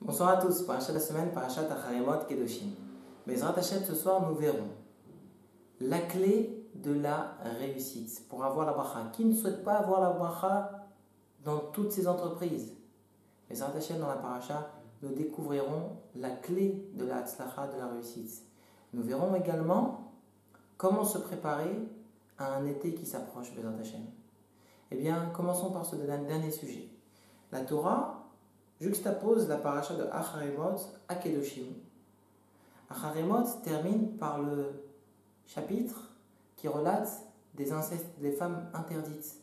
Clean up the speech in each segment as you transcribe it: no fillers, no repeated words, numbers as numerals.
Bonsoir à tous, Parachat de la semaine, Parachat Acharemot Kedoshim. Bezrat Hashem, ce soir nous verrons la clé de la réussite pour avoir la bracha. Qui ne souhaite pas avoir la bracha dans toutes ses entreprises? Bezrat Hashem, dans la Parachat, nous découvrirons la clé de la hatzlacha, de la réussite. Nous verrons également comment se préparer à un été qui s'approche, Bezrat Hashem. Eh bien, commençons par ce dernier sujet. La Torah juxtapose la paracha de Acharemot à Kedoshim. Acharemot termine par le chapitre qui relate des incestes, des femmes interdites,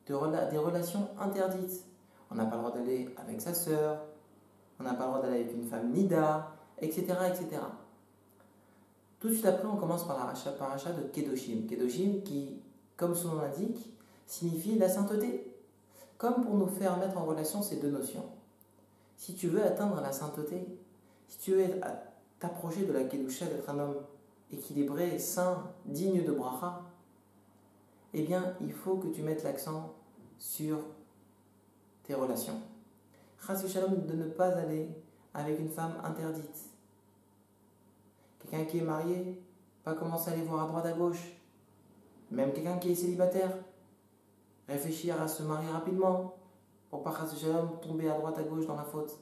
des relations interdites. On n'a pas le droit d'aller avec sa sœur, on n'a pas le droit d'aller avec une femme nida, etc., etc. Tout de suite après, on commence par la paracha de Kedoshim. Kedoshim qui, comme son nom l'indique, signifie la sainteté. Comme pour nous faire mettre en relation ces deux notions. Si tu veux atteindre la sainteté, si tu veux t'approcher de la Kedusha, d'être un homme équilibré, saint, digne de bracha, eh bien, il faut que tu mettes l'accent sur tes relations. Chas v'shalom, de ne pas aller avec une femme interdite. Quelqu'un qui est marié, pas commencer à aller voir à droite à gauche. Même quelqu'un qui est célibataire, réfléchir à se marier rapidement, pour pas chas v'shalom tomber à droite à gauche dans la faute.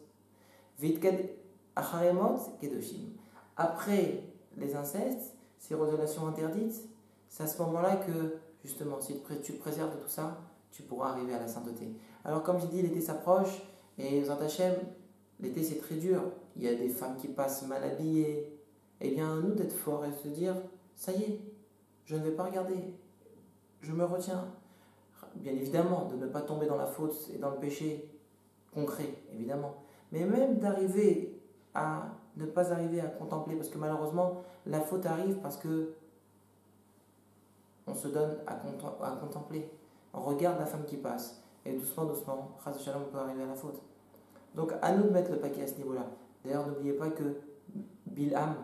Acharemot Kedoshim. Après les incestes, ces relations interdites, c'est à ce moment-là que, justement, si tu te préserves de tout ça, tu pourras arriver à la sainteté. Alors, comme j'ai dit, l'été s'approche, et Bezrat Hashem, l'été c'est très dur. Il y a des femmes qui passent mal habillées. Eh bien, à nous d'être forts et de se dire, ça y est, je ne vais pas regarder, je me retiens. Bien évidemment, de ne pas tomber dans la faute et dans le péché concret, évidemment. Mais même d'arriver à ne pas arriver à contempler, parce que malheureusement, la faute arrive parce que on se donne à contempler. On regarde la femme qui passe, et doucement, doucement, chas v'shalom, on peut arriver à la faute. Donc, à nous de mettre le paquet à ce niveau-là. D'ailleurs, n'oubliez pas que Bilham,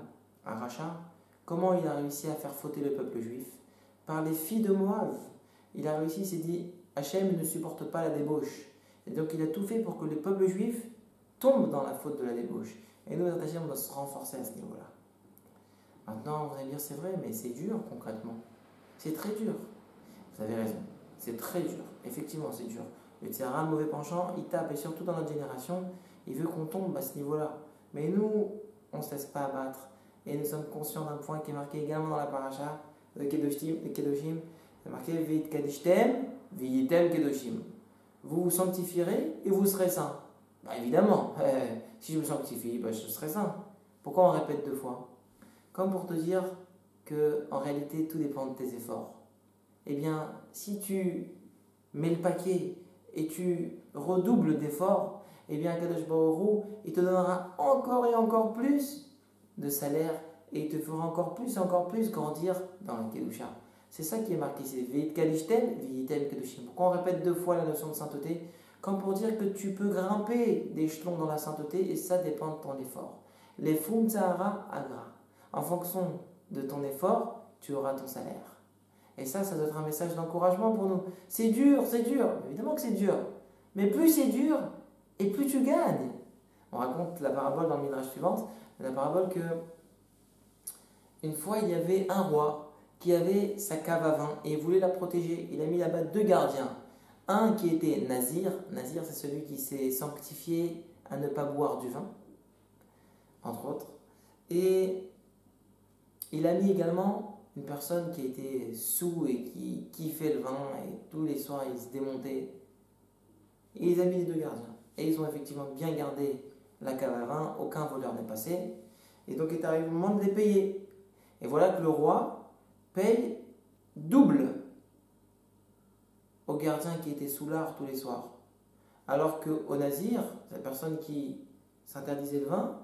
à Racha, comment il a réussi à faire fauter le peuple juif? Par les filles de Moab. Il a réussi, il s'est dit, Hachem ne supporte pas la débauche. Et donc il a tout fait pour que le peuple juif tombe dans la faute de la débauche. Et nous, Hachem, on doit se renforcer à ce niveau-là. Maintenant, vous allez dire, c'est vrai, mais c'est dur concrètement. C'est très dur. Vous avez raison, c'est très dur. Effectivement, c'est dur. Le tzara, le mauvais penchant, il tape, et surtout dans notre génération, il veut qu'on tombe à ce niveau-là. Mais nous, on ne se laisse pas abattre. Et nous sommes conscients d'un point qui est marqué également dans la paracha de Kedoshim. C'est marqué Veit Kadishtem, Viyitem Kedoshim. Vous vous sanctifierez et vous serez saints. Bah évidemment, si je me sanctifie, bah je serai saint. Pourquoi on répète deux fois? Comme pour te dire que en réalité tout dépend de tes efforts. Eh bien, si tu mets le paquet et tu redoubles d'efforts, eh bien Kadosh Baruch Hu, il te donnera encore et encore plus de salaire et il te fera encore plus grandir dans la Kedusha. C'est ça qui est marqué, c'est Veit Kadishtem, Viyitem Kedoshim. Pourquoi on répète deux fois la notion de sainteté? Comme pour dire que tu peux grimper d'échelons dans la sainteté et ça dépend de ton effort. Les Fum Tzahara Agra. En fonction de ton effort, tu auras ton salaire. Et ça doit être un message d'encouragement pour nous. C'est dur, évidemment que c'est dur. Mais plus c'est dur, et plus tu gagnes. On raconte la parabole dans le Midrash suivante, la parabole que une fois il y avait un roi qui avait sa cave à vin et il voulait la protéger. Il a mis là-bas deux gardiens. Un qui était Nazir. Nazir, c'est celui qui s'est sanctifié à ne pas boire du vin, entre autres. Et il a mis également une personne qui était sous et qui kiffait le vin et tous les soirs il se démontait. Et il a mis les deux gardiens. Et ils ont effectivement bien gardé la cave à vin, aucun voleur n'est passé. Et donc est arrivé le moment de les payer. Et voilà que le roi paye double au gardien qui était sous l'art tous les soirs. Alors qu'au Nazir, la personne qui s'interdisait le vin,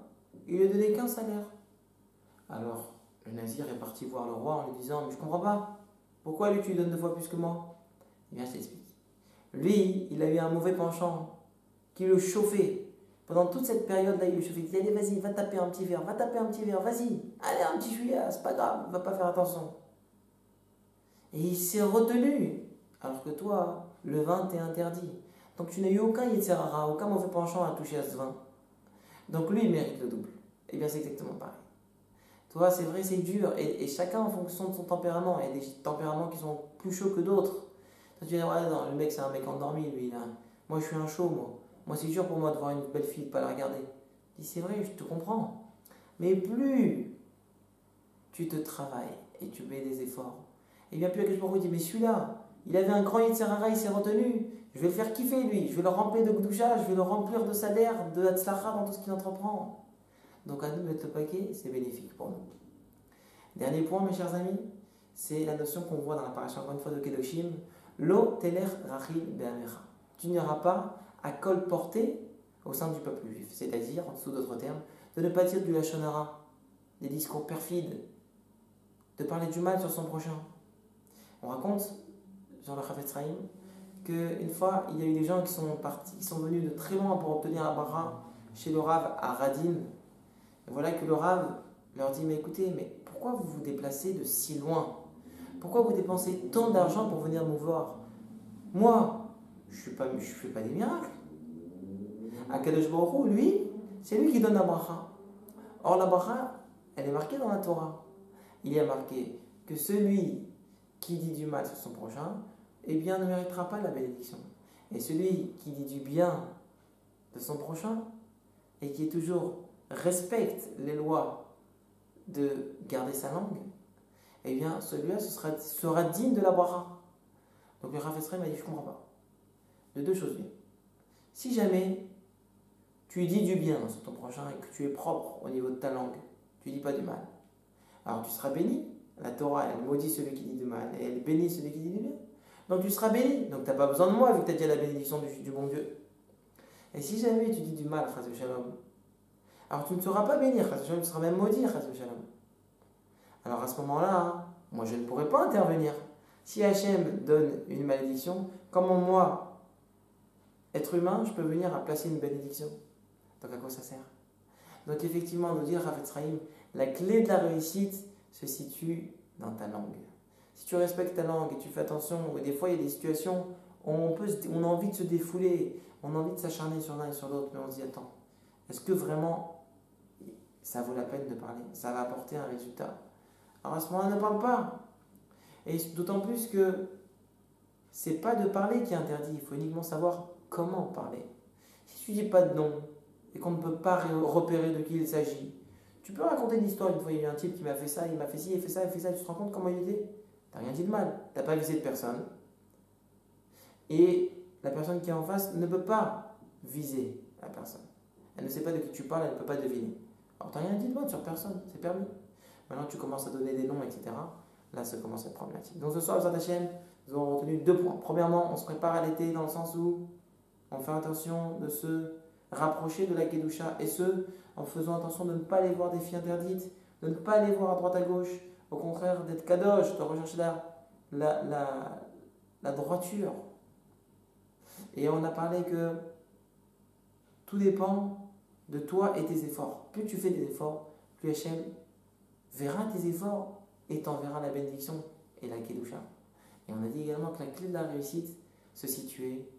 il lui donnait qu'un salaire. Alors, le Nazir est parti voir le roi en lui disant, mais je comprends pas, pourquoi lui tu lui donnes deux fois plus que moi? Eh bien, je t'explique. Lui, il a eu un mauvais penchant qui le chauffait. Pendant toute cette période-là, il le chauffait. Il disait, allez, vas-y, va taper un petit verre, vas-y, allez, un petit chouïa, c'est pas grave, va pas faire attention. Et il s'est retenu, alors que toi, le vin t'est interdit. Donc tu n'as eu aucun Yetzirah, aucun mauvais penchant à toucher à ce vin. Donc lui, il mérite le double. Et bien, c'est exactement pareil. Toi, c'est vrai, c'est dur. Et chacun en fonction de son tempérament. Il y a des tempéraments qui sont plus chauds que d'autres. Toi, tu dis, ouais, non, le mec, c'est un mec endormi, lui. Là. Moi, je suis un chaud, moi. Moi, c'est dur pour moi de voir une belle fille, de ne pas la regarder. Je dis, c'est vrai, je te comprends. Mais plus tu te travailles et tu mets des efforts, et bien plus Akash Baruch Hu dit, mais celui-là, il avait un grand Yetzirara, il s'est retenu. Je vais le faire kiffer, lui. Je vais le remplir de Gdusha, je vais le remplir de salaire, de Hatzlacha dans tout ce qu'il entreprend. Donc, à nous de mettre le paquet, c'est bénéfique pour nous. Dernier point, mes chers amis, c'est la notion qu'on voit dans la paracha, encore une fois, de Kedoshim. Lo teler rachil be'amecha. Tu n'iras pas à colporter au sein du peuple juif. C'est-à-dire, en dessous d'autres termes, de ne pas dire du lachon hara, des discours perfides, de parler du mal sur son prochain. On raconte, dans le Chafetz Chaim, qu'une fois, il y a eu des gens qui sont partis, qui sont venus de très loin pour obtenir un bara chez le Rav à Radin. Et voilà que le Rav leur dit, mais écoutez, mais pourquoi vous vous déplacez de si loin? Pourquoi vous dépensez tant d'argent pour venir nous voir? Moi, je ne fais pas des miracles. Akadosh Baruch Hu, lui, c'est lui qui donne la bracha. Or, la bracha, elle est marquée dans la Torah. Il y a marqué que celui qui dit du mal sur son prochain, eh bien, ne méritera pas la bénédiction. Et celui qui dit du bien de son prochain et qui toujours respecte les lois de garder sa langue, eh bien, celui-là sera digne de la bracha. Donc, le Chafetz Chaim m'a dit, je ne comprends pas. De deux choses. Si jamais tu dis du bien sur ton prochain et que tu es propre au niveau de ta langue, tu ne dis pas du mal, alors tu seras béni. La Torah, elle maudit celui qui dit du mal et elle bénit celui qui dit du bien. Donc tu seras béni. Donc tu n'as pas besoin de moi vu que tu as déjà la bénédiction du bon Dieu. Et si jamais tu dis du mal, chas v'shalom, alors tu ne seras pas béni, chas v'shalom, tu seras même maudit, chas v'shalom. Alors à ce moment-là, moi je ne pourrai pas intervenir. Si Hachem donne une malédiction, comment moi, être humain, je peux venir à placer une bénédiction? Donc à quoi ça sert? Donc effectivement, nous dire, Chafetz Chaim, la clé de la réussite se situe dans ta langue. Si tu respectes ta langue et tu fais attention, des fois il y a des situations où on a envie de se défouler, on a envie de s'acharner sur l'un et sur l'autre, mais on se dit, attends, est-ce que vraiment ça vaut la peine de parler? Ça va apporter un résultat? Alors à ce moment-là, ne parle pas. Et d'autant plus que c'est pas de parler qui est interdit, il faut uniquement savoir comment parler. Si tu dis pas de nom et qu'on ne peut pas repérer de qui il s'agit, tu peux raconter une histoire. Une fois, il y a eu un type qui m'a fait ça, il m'a fait ci, il fait ça, il fait ça. Tu te rends compte comment il était? T'as rien dit de mal, t'as pas visé de personne. Et la personne qui est en face ne peut pas viser la personne. Elle ne sait pas de qui tu parles, elle ne peut pas deviner. Alors t'as rien dit de mal sur personne, c'est permis. Maintenant tu commences à donner des noms, etc. Là, ça commence à être problématique. Donc ce soir, Bezrat Hashem, nous avons retenu 2 points. Premièrement, on se prépare à l'été dans le sens où on fait attention de se rapprocher de la Kedusha, et ce, en faisant attention de ne pas aller voir des filles interdites, de ne pas aller voir à droite à gauche, au contraire d'être kadosh, de rechercher la droiture. Et on a parlé que tout dépend de toi et tes efforts. Plus tu fais des efforts, plus Hachem verra tes efforts et t'enverra la bénédiction et la Kedusha. Et on a dit également que la clé de la réussite se situait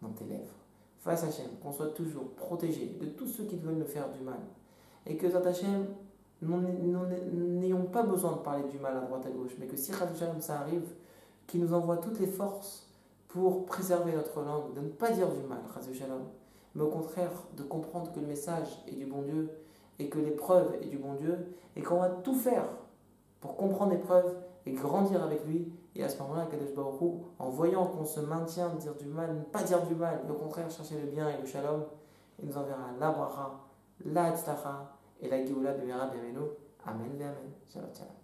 dans tes lèvres. Face à Hachem, qu'on soit toujours protégé de tous ceux qui veulent nous faire du mal. Et que Zat Hachem, nous n'ayons pas besoin de parler du mal à droite à gauche, mais que si Hachem ça arrive, qu'il nous envoie toutes les forces pour préserver notre langue, de ne pas dire du mal, mais au contraire de comprendre que le message est du bon Dieu et que l'épreuve est du bon Dieu et qu'on va tout faire pour comprendre l'épreuve et grandir avec lui. Et à ce moment-là, Kadosh Baruch Hu, en voyant qu'on se maintient de dire du mal, ne pas dire du mal, mais au contraire chercher le bien et le shalom, il nous enverra la bracha, la tzlacha et la geoula b'mera b'yamenu. Amen et amen. Shabbat shalom.